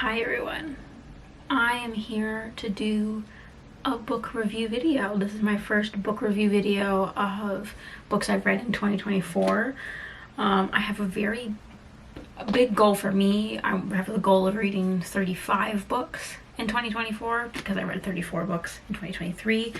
Hi everyone, I am here to do a book review video. This is my first book review video of books I've read in 2024. I have a big goal for me. I have the goal of reading 35 books in 2024 because I read 34 books in 2023,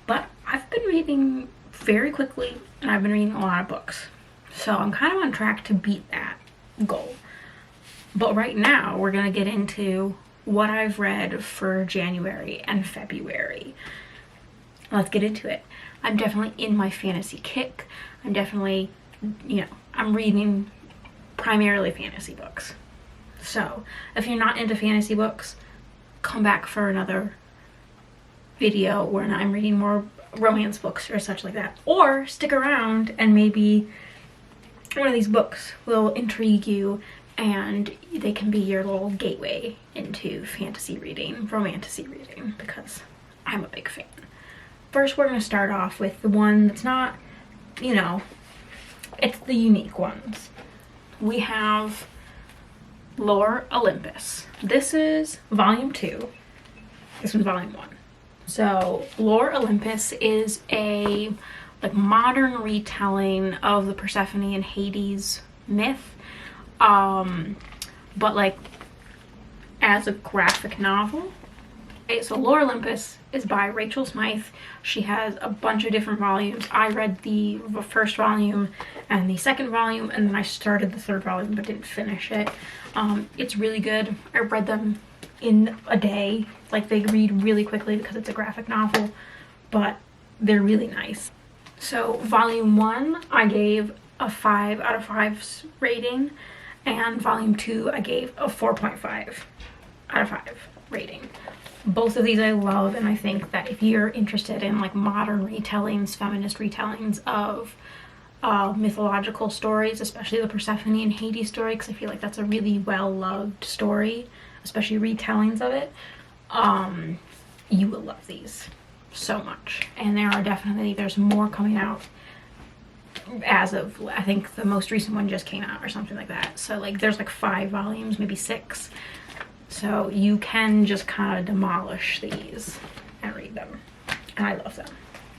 but I've been reading very quickly and I've been reading a lot of books. So I'm kind of on track to beat that goal. But right now we're gonna get into what I've read for January and February. Let's get into it. I'm definitely in my fantasy kick. I'm definitely, I'm reading primarily fantasy books. So if you're not into fantasy books, come back for another video when I'm reading more romance books or such like that. Or stick around and maybe one of these books will intrigue you and they can be your little gateway into fantasy reading, romantasy reading, because I'm a big fan. First, we're going to start off with the one that's not, it's the unique ones. We have Lore Olympus. This is volume 2. This one's volume 1. So Lore Olympus is a modern retelling of the Persephone and Hades myth, but as a graphic novel. Okay, so Lore Olympus is by Rachel Smythe. She has a bunch of different volumes. I read the first volume and the second volume, and then I started the third volume but didn't finish it. It's really good. I read them in a day. They read really quickly because it's a graphic novel, but they're really nice. So volume 1 I gave a 5 out of 5 rating, and volume 2 I gave a 4.5 out of 5 rating. Both of these I love, and I think that if you're interested in modern retellings, feminist retellings of mythological stories, especially the Persephone and Hades story, because I feel like that's a really well-loved story, especially retellings of it, you will love these so much. And there's more coming out as of, I think the most recent one just came out or something like that. So there's 5 volumes, maybe 6. So you can just kind of demolish these and read them. And I love them.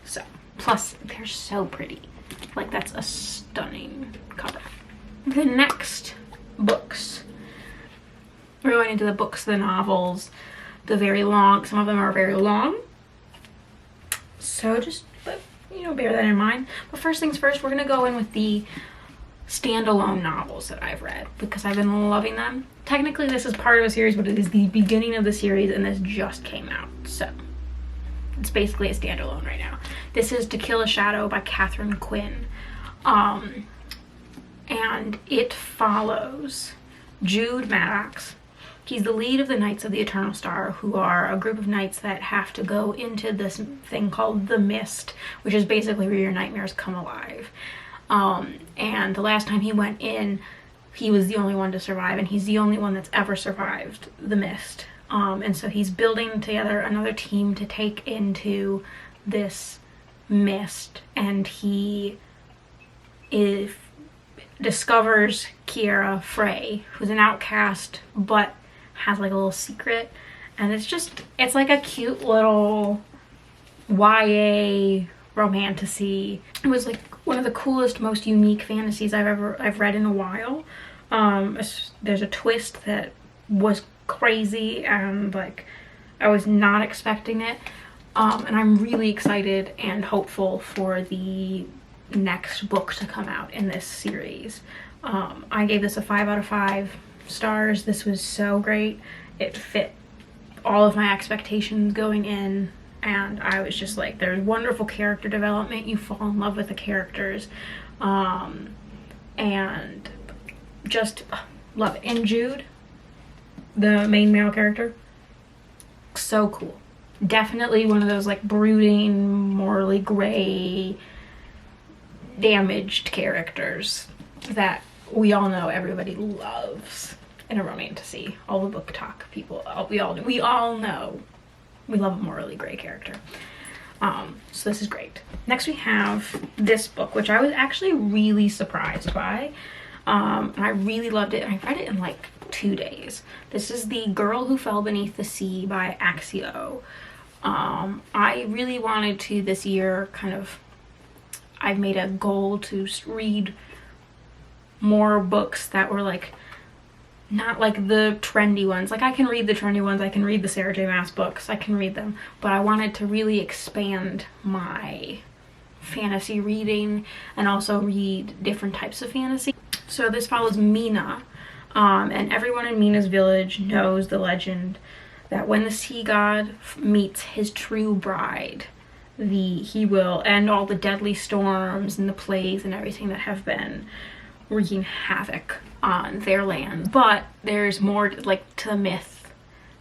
So, plus they're so pretty. That's a stunning cover. The next books. We're going into the books, the novels, the very long, some of them are very long. So just, bear that in mind. But first things first, we're gonna go in with the standalone novels that I've read because I've been loving them. Technically this is part of a series, but it is the beginning of the series and this just came out. So it's basically a standalone right now. This is To Kill a Shadow by Katherine Quinn. And it follows Jude Maddox. He's the lead of the Knights of the Eternal Star, who are a group of knights that have to go into this thing called the Mist, which is basically where your nightmares come alive. And the last time he went in, he was the only one to survive, and he's the only one that's ever survived the Mist. And so he's building together another team to take into this Mist, and he discovers Kiera Frey, who's an outcast, but has a little secret, and it's like a cute little YA romantasy. It was one of the coolest, most unique fantasies I've read in a while. There's a twist that was crazy, and I was not expecting it, and I'm really excited and hopeful for the next book to come out in this series. I gave this a 5 out of 5 stars. This was so great. It fit all of my expectations going in, and I was just there's wonderful character development. You fall in love with the characters, and just love it. And Jude, the main male character, so cool. Definitely one of those brooding, morally gray, damaged characters that we all know everybody loves in a romantasy. All the book talk people, we all know we love a morally gray character. So this is great. Next we have this book, which I was actually really surprised by. And I really loved it. And I read it in 2 days. This is The Girl Who Fell Beneath the Sea by Axie. I really wanted to this year I've made a goal to read more books that were like, not like the trendy ones. Like I can read the trendy ones, I can read the Sarah J Maas books, I can read them, but I wanted to really expand my fantasy reading and also read different types of fantasy. So this follows Mina, and everyone in Mina's village knows the legend that when the sea god meets his true bride, he will end all the deadly storms and the plagues and everything that have been wreaking havoc on their land. But there's more like to the myth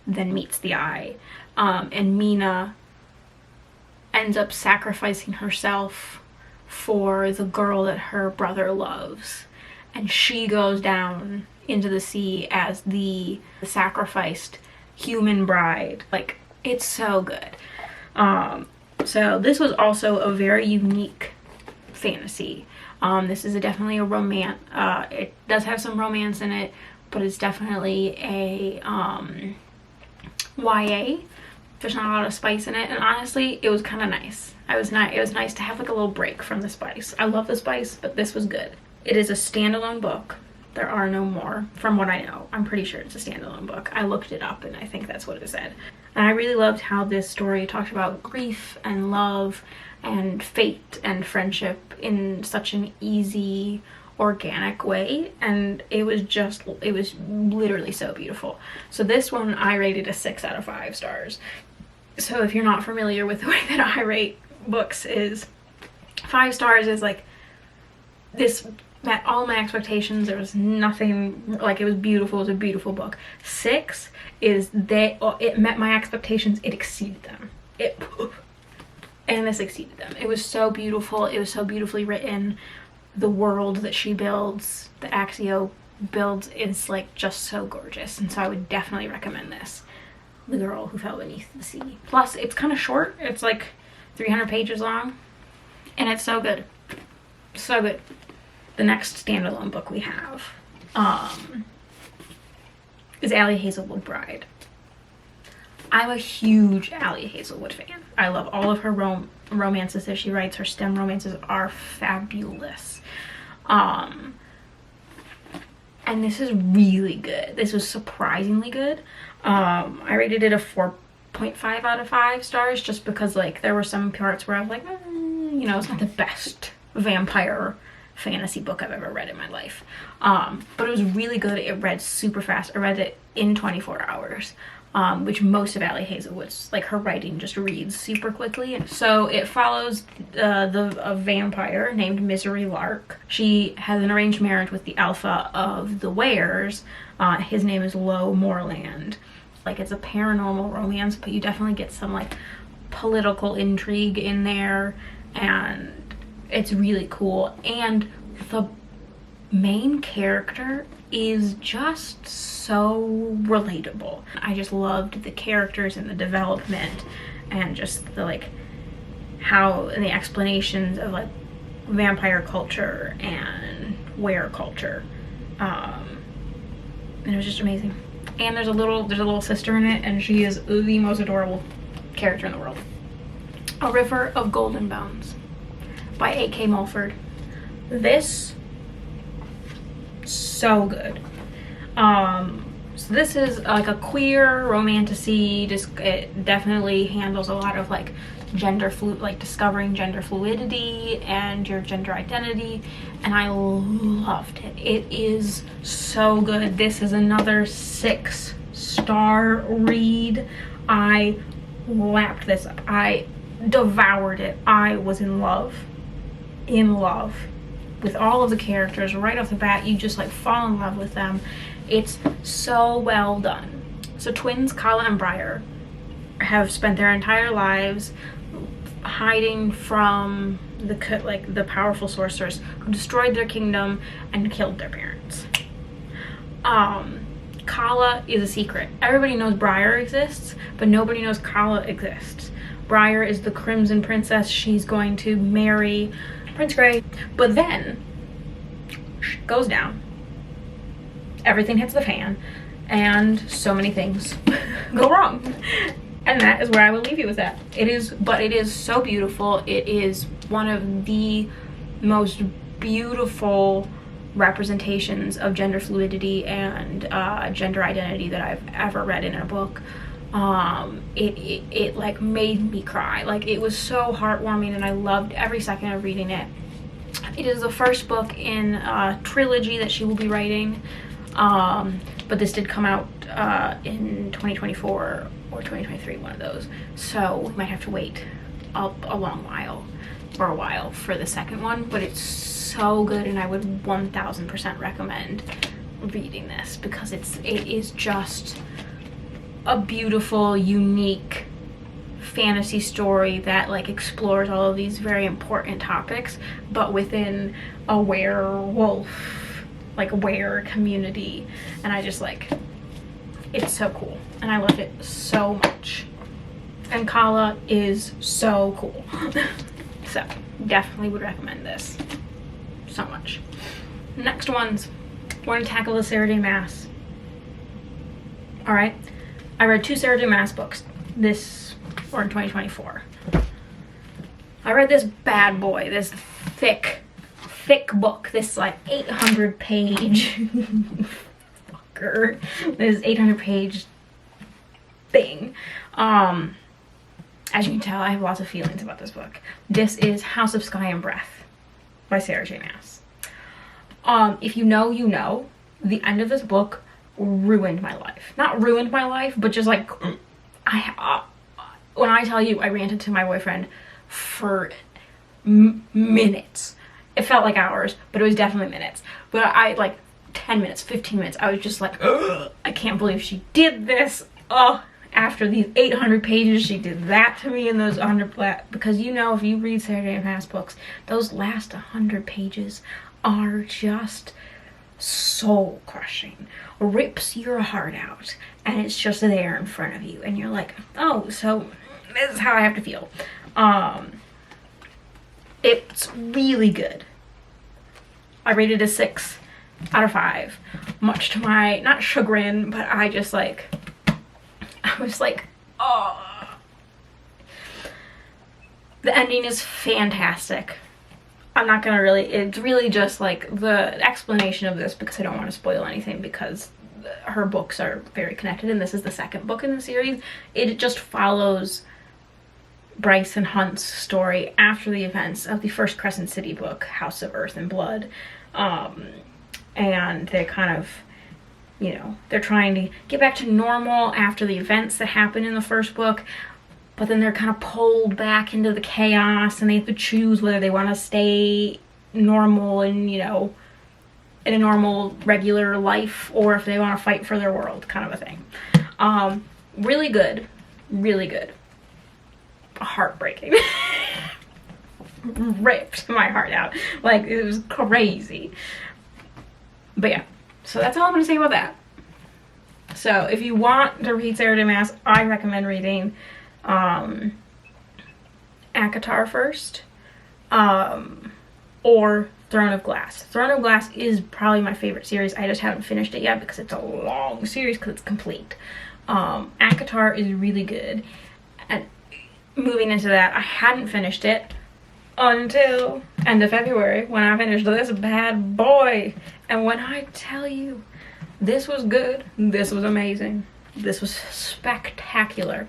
than meets the eye, and Mina ends up sacrificing herself for the girl that her brother loves, and she goes down into the sea as the sacrificed human bride. Like, it's so good. So this was also a very unique fantasy. This is definitely a romance. It does have some romance in it, but it's definitely a YA. There's not a lot of spice in it, and honestly, it was kind of nice. It was nice to have like a little break from the spice. I love the spice, but this was good. It is a standalone book. There are no more, from what I know. I'm pretty sure it's a standalone book. I looked it up and I think that's what it said. And I really loved how this story talked about grief and love and fate and friendship in such an easy, organic way, and it was literally so beautiful. So this one I rated a 6 out of 5 stars. So if you're not familiar with the way that I rate books, is 5 stars is like, this met all my expectations. There was nothing, like, it was beautiful, it was a beautiful book. 6 is it met my expectations, it exceeded them. And this exceeded them. It was so beautiful, it was so beautifully written. The world that she builds, that Axie builds, is like just so gorgeous, and so I would definitely recommend this. The Girl Who Fell Beneath the Sea. Plus, it's kind of short. It's like 300 pages long, and it's so good. So good. The next standalone book we have is Ali Hazelwood Bride. I'm a huge Ali Hazelwood fan. I love all of her romances that she writes. Her STEM romances are fabulous. And this is really good. This was surprisingly good. I rated it a 4.5 out of 5 stars, just because like there were some parts where I was like, you know, it's not the best vampire fantasy book I've ever read in my life. But it was really good. It read super fast. I read it in 24 hours. Which most of Ali Hazelwood's, like, her writing just reads super quickly. So it follows a vampire named Misery Lark. She has an arranged marriage with the alpha of the Wares. His name is Lo Moreland. Like, it's a paranormal romance, but you definitely get some like political intrigue in there, and it's really cool. And the main character is just so relatable. I just loved the characters and the development, and just the like how, and the explanations of like vampire culture and were culture, and it was just amazing. And there's a little sister in it, and she is the most adorable character in the world. A River of Golden Bones by A.K. Mulford. This, so good. So this is like a queer romantasy. It definitely handles a lot of like discovering gender fluidity and your gender identity, and I loved it. It is so good. This is another 6-star read. I lapped this up. I devoured it. I was in love with all of the characters right off the bat. You just like fall in love with them. It's so well done. So twins Kala and Briar have spent their entire lives hiding from the powerful sorcerers who destroyed their kingdom and killed their parents. Kala is a secret. Everybody knows Briar exists, but nobody knows Kala exists. Briar is the Crimson Princess. She's going to marry Prince Grey, but then she goes down. Everything hits the fan. and so many things go wrong. And that is where I will leave you with that. It is so beautiful. It is one of the most beautiful representations of gender fluidity and gender identity that I've ever read in a book. It like made me cry. Like, it was so heartwarming, and I loved every second of reading it. It is the first book in a trilogy that she will be writing, but this did come out in 2024 or 2023, one of those, so we might have to wait a long while or a while for the second one. But it's so good, and I would 1000% recommend reading this, because it is just a beautiful, unique fantasy story that like explores all of these very important topics, but within a werewolf, like were community. And I just like, it's so cool, and I love it so much. And Kala is so cool. So definitely would recommend this so much. Next ones, we're gonna tackle the Sarah J. Maas. All right, I read 2 Sarah J. Maas books this, or in 2024. I read this bad boy, this thick book, this like 800 page fucker, this 800 page thing. As you can tell, I have lots of feelings about this book. This is House of Sky and Breath by Sarah J. Maas. If you know, you know, the end of this book ruined my life. Not ruined my life, but just like, when I tell you I ranted to my boyfriend for minutes. It felt like hours, but it was definitely minutes. But I, like 10 minutes, 15 minutes, I was just like, ugh, I can't believe she did this. Oh, after these 800 pages, she did that to me in those 100, because you know, if you read Sarah J. Maas books, those last 100 pages are just soul crushing. Rips your heart out, and it's just there in front of you, and you're like, oh, so this is how I have to feel. It's really good. I rated a 6 out of 5, much to my, not chagrin, but I just like, I was like, oh. The ending is fantastic. I'm not gonna really, it's really just like the explanation of this, because I don't want to spoil anything, because her books are very connected, and this is the second book in the series. It just follows Bryce and Hunt's story after the events of the first Crescent City book, House of Earth and Blood. And they kind of, you know, they're trying to get back to normal after the events that happened in the first book, but then they're kind of pulled back into the chaos, and they have to choose whether they want to stay normal and, you know, in a normal, regular life, or if they want to fight for their world, kind of a thing. Really good. Really good. Heartbreaking. Ripped my heart out. Like, it was crazy. But yeah, so that's all I'm going to say about that. So if you want to read Sarah J. Maas, I recommend reading ACOTAR first, or Throne of Glass. Throne of Glass is probably my favorite series. I just haven't finished it yet because it's a long series, because it's complete. ACOTAR is really good. And moving into that, I hadn't finished it until end of February, when I finished this bad boy. And when I tell you, this was good, this was amazing, this was spectacular.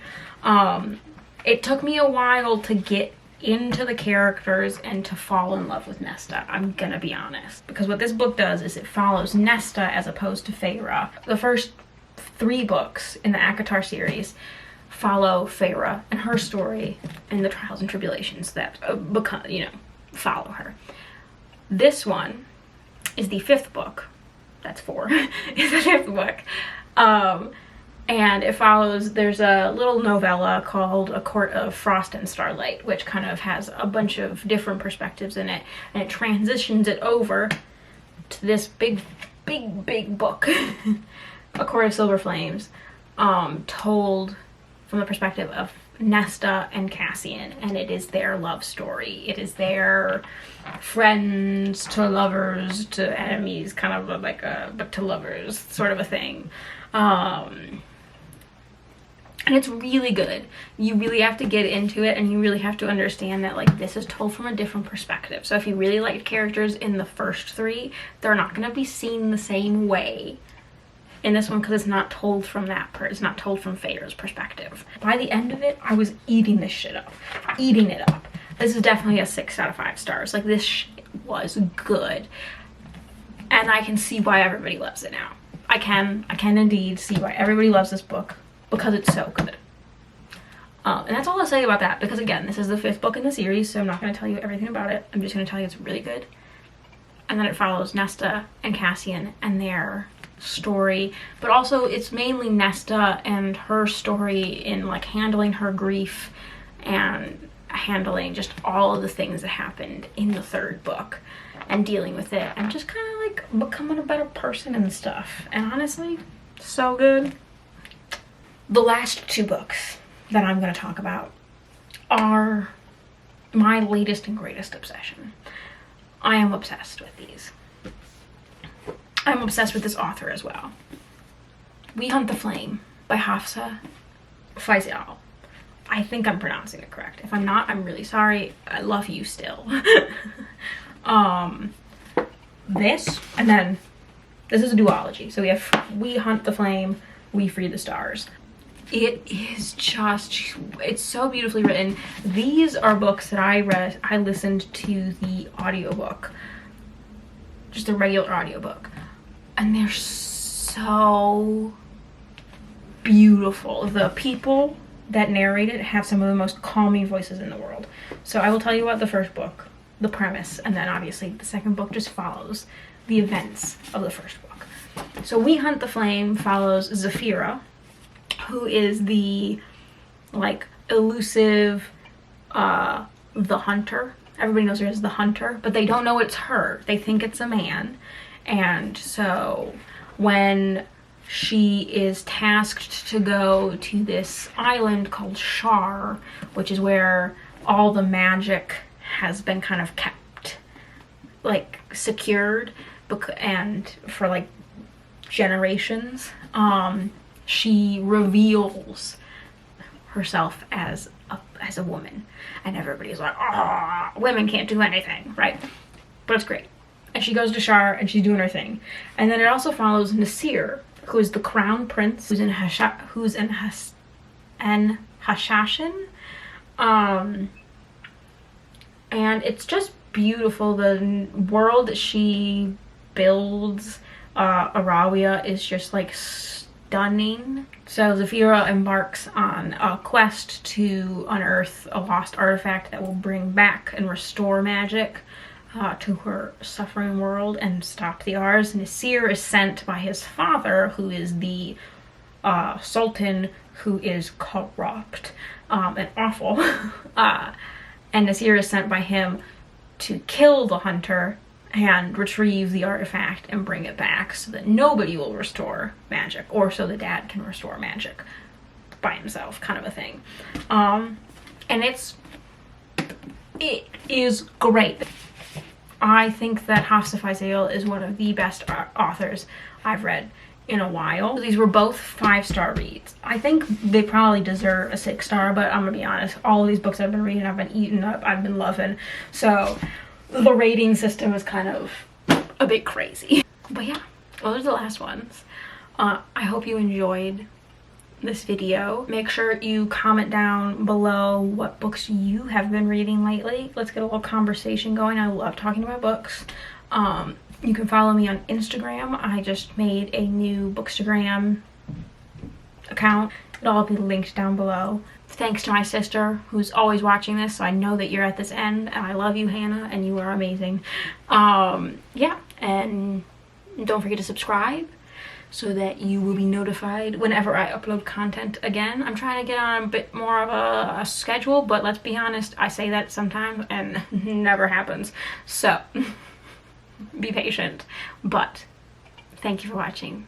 It took me a while to get into the characters and to fall in love with Nesta, I'm gonna be honest, because what this book does is it follows Nesta as opposed to Feyre. The first 3 books in the ACOTAR series follow Feyre and her story and the trials and tribulations that follow her. This one is the 5th book. That's 4. Is the 5th book. And it follows, there's a little novella called A Court of Frost and Starlight, which kind of has a bunch of different perspectives in it, and it transitions it over to this big book, A Court of Silver Flames, told from the perspective of Nesta and Cassian, and it is their love story. It is their friends to lovers to enemies, kind of like a but to lovers sort of a thing. And it's really good. You really have to get into it, and you really have to understand that, like, this is told from a different perspective. So if you really liked characters in the first 3, they're not going to be seen the same way in this one, because it's not told from it's not told from Feyre's perspective. By the end of it, I was eating this shit up. Eating it up. This is definitely a 6 out of 5 stars. Like, this was good. And I can see why everybody loves it now. I can indeed see why everybody loves this book, because it's so good. And that's all I'll say about that, because again, this is the 5th book in the series, so I'm not going to tell you everything about it. I'm just going to tell you it's really good. And then it follows Nesta and Cassian and their story, but also it's mainly Nesta and her story in, like, handling her grief and handling just all of the things that happened in the 3rd book and dealing with it and just kind of like becoming a better person and stuff. And honestly, so good. The last 2 books that I'm going to talk about are my latest and greatest obsession. I am obsessed with these. I'm obsessed with this author as well. We Hunt the Flame by Hafsah Faizal. I think I'm pronouncing it correct. If I'm not, I'm really sorry. I love you still. This, and then this is a duology. So we have We Hunt the Flame, We Free the Stars. It is just, it's so beautifully written. These are books that I read. I listened to the audiobook, just the regular audiobook, and they're so beautiful. The people that narrate it have some of the most calming voices in the world. So I will tell you about the first book, the premise, and then obviously the second book just follows the events of the first book. So We Hunt the Flame follows Zafira, who is the, like, elusive, the hunter. Everybody knows her as the hunter, but they don't know it's her. They think it's a man. And so when she is tasked to go to this island called Shar, which is where all the magic has been kind of kept, like, secured, and for, like, generations, she reveals herself as a woman, and everybody's like, ah, women can't do anything, right? But it's great. And she goes to Shar and she's doing her thing. And then it also follows Nasir, who is the crown prince, who's in Hashashin. And it's just beautiful. The world that she builds, Arawia, is just, like, stunning. So Zafira embarks on a quest to unearth a lost artifact that will bring back and restore magic to her suffering world and stop the Ars. Nasir is sent by his father, who is the Sultan, who is corrupt and awful. And Nasir is sent by him to kill the hunter and retrieve the artifact and bring it back so that nobody will restore magic, or so the dad can restore magic by himself, kind of a thing. And it is great. I think that Hafsah Faizal is one of the best authors I've read in a while. These were both 5-star reads. I think they probably deserve a 6-star, but I'm gonna be honest, all of these books I've been reading, I've been eating up, I've been loving. So the rating system is kind of a bit crazy. But yeah, those are the last ones. I hope you enjoyed this video. Make sure you comment down below what books you have been reading lately. Let's get a little conversation going. I love talking about books. You can follow me on Instagram. I just made a new Bookstagram account. It'll all be linked down below. Thanks to my sister, who's always watching this, so I know that you're at this end, and I love you, Hannah, and you are amazing. Yeah, and don't forget to subscribe so that you will be notified whenever I upload content again. I'm trying to get on a bit more of a schedule, but let's be honest, I say that sometimes and never happens. So be patient. But thank you for watching.